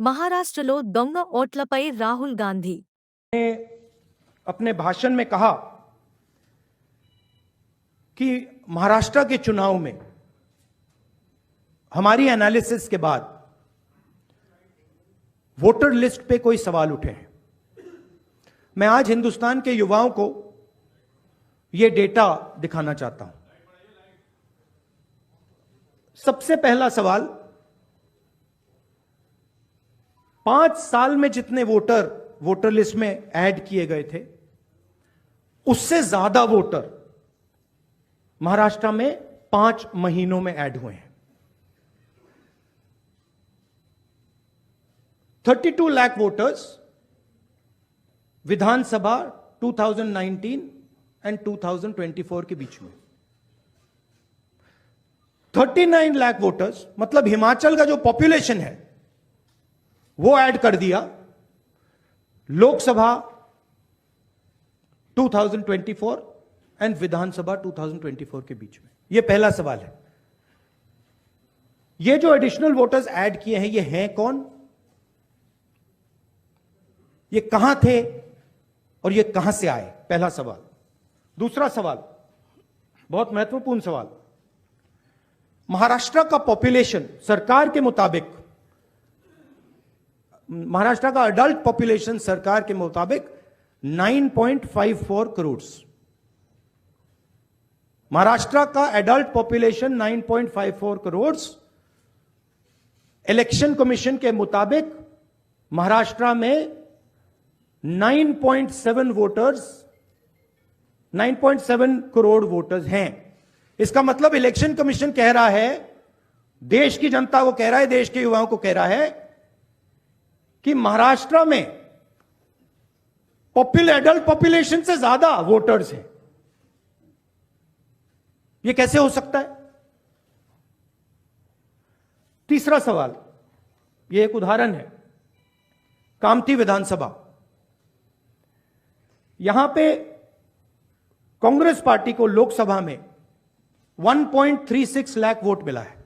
మహారాష్ట్రలో దొంగ ఓట్లపై రాహుల్ గాంధీ ने अपने भाषण में कहा कि महाराष्ट्र के चुनाव में हमारी एनालिसिस के बाद वोटर लिस्ट पे कोई सवाल उठे हैं। मैं आज हिंदुस्तान के युवाओं को यह डेटा दिखाना चाहता हूं। सबसे पहला सवाल, 5 साल में जितने वोटर लिस्ट में ऐड किए गए थे, उससे ज्यादा वोटर महाराष्ट्र में 5 महीनों में ऐड हुए हैं। 32 लाख वोटर्स विधानसभा 2019 एंड 2024 के बीच में। 39 लाख वोटर्स मतलब हिमाचल का जो पॉपुलेशन है वो ऐड कर दिया लोकसभा 2024 एंड विधानसभा 2024 के बीच में। यह पहला सवाल है। ये जो एडिशनल वोटर्स ऐड किए हैं, ये हैं कौन, ये कहां थे और ये कहां से आए? पहला सवाल। दूसरा सवाल, बहुत महत्वपूर्ण सवाल, महाराष्ट्र का पॉपुलेशन सरकार के मुताबिक, महाराष्ट्र का अडल्ट पॉपुलेशन सरकार के मुताबिक 9.54 करोड़। महाराष्ट्र का adult population 9.54 crore. Election commission के मुताबिक महाराष्ट्र में 9.7 करोड़ वोटर्स हैं। इसका मतलब इलेक्शन कमीशन कह रहा है, देश की जनता को कह रहा है, देश के युवाओं को कह रहा है कि महाराष्ट्र में एडल्ट पॉपुलेशन से ज्यादा वोटर्स हैं। यह कैसे हो सकता है? तीसरा सवाल, यह एक उदाहरण है, कामठी विधानसभा। यहां पे कांग्रेस पार्टी को लोकसभा में 1.36 लाख वोट मिला है।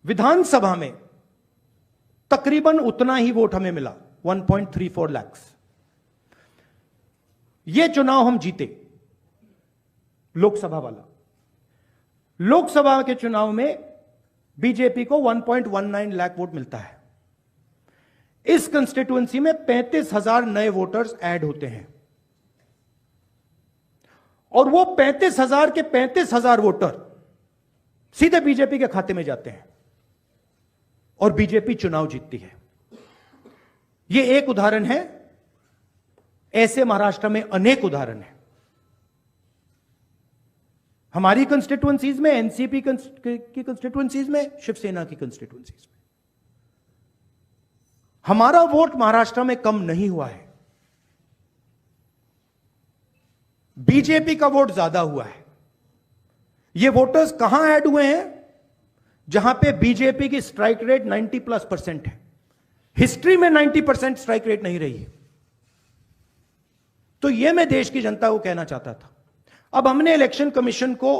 विधानसभा में तकरीबन उतना ही वोट हमें मिला, 1.34 लाख। यह चुनाव हम जीते, लोकसभा वाला। लोकसभा के चुनाव में बीजेपी को 1.19 लाख वोट मिलता है। इस कंस्टिट्यूएंसी में 35,000 नए वोटर्स ऐड होते हैं और वो 35,000 के 35,000 वोटर सीधे बीजेपी के खाते में जाते हैं और बीजेपी चुनाव जीतती है। यह एक उदाहरण है, ऐसे महाराष्ट्र में अनेक उदाहरण हैं। हमारी कंस्टिट्यूएंसीज में, एनसीपी की कंस्टिट्यूएंसीज में, शिवसेना की कंस्टिट्यूएंसीज में हमारा वोट महाराष्ट्र में कम नहीं हुआ है, बीजेपी का वोट ज्यादा हुआ है। ये वोटर्स कहां ऐड हुए हैं? जहां पे बीजेपी की स्ट्राइक रेट 90+% है। हिस्ट्री में 90% स्ट्राइक रेट नहीं रही है। तो यह मैं देश की जनता को कहना चाहता था। अब हमने इलेक्शन कमीशन को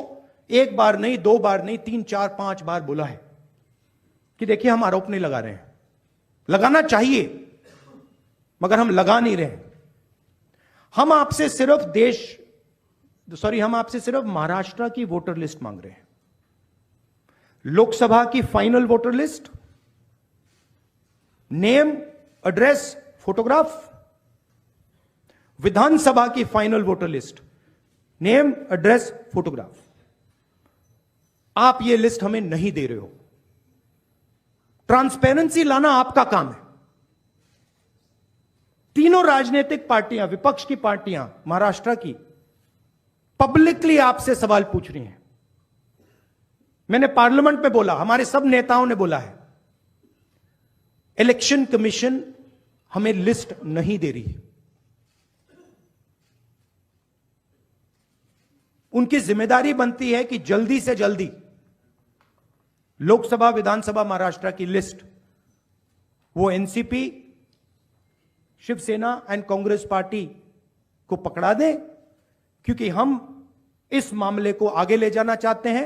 एक बार नहीं, 2 बार नहीं, 3, 4, 5 बार बोला है कि देखिए हम आरोप नहीं लगा रहे हैं, लगाना चाहिए मगर हम लगा नहीं रहे। हम आपसे सिर्फ महाराष्ट्र की वोटर लिस्ट मांग रहे हैं। लोकसभा की final voter list, name, address, photograph. Vidhan Sabha की final voter list, name, address, photograph. आप ये लिस्ट हमें नहीं दे रहे हो। ट्रांसपेरेंसी लाना आपका काम है। तीनों राजनीतिक पार्टियां, विपक्ष की पार्टियां महाराष्ट्र की, पब्लिकली आपसे सवाल पूछ रही हैं। मैंने पार्लियामेंट में बोला, हमारे सब नेताओं ने बोला है, इलेक्शन कमीशन हमें लिस्ट नहीं दे रही। उनकी जिम्मेदारी बनती है कि जल्दी से जल्दी लोकसभा, विधानसभा महाराष्ट्र की लिस्ट वो NCP, Shiv Sena and Congress party को पकड़ा दें, क्योंकि हम इस मामले को आगे ले जाना चाहते हैं।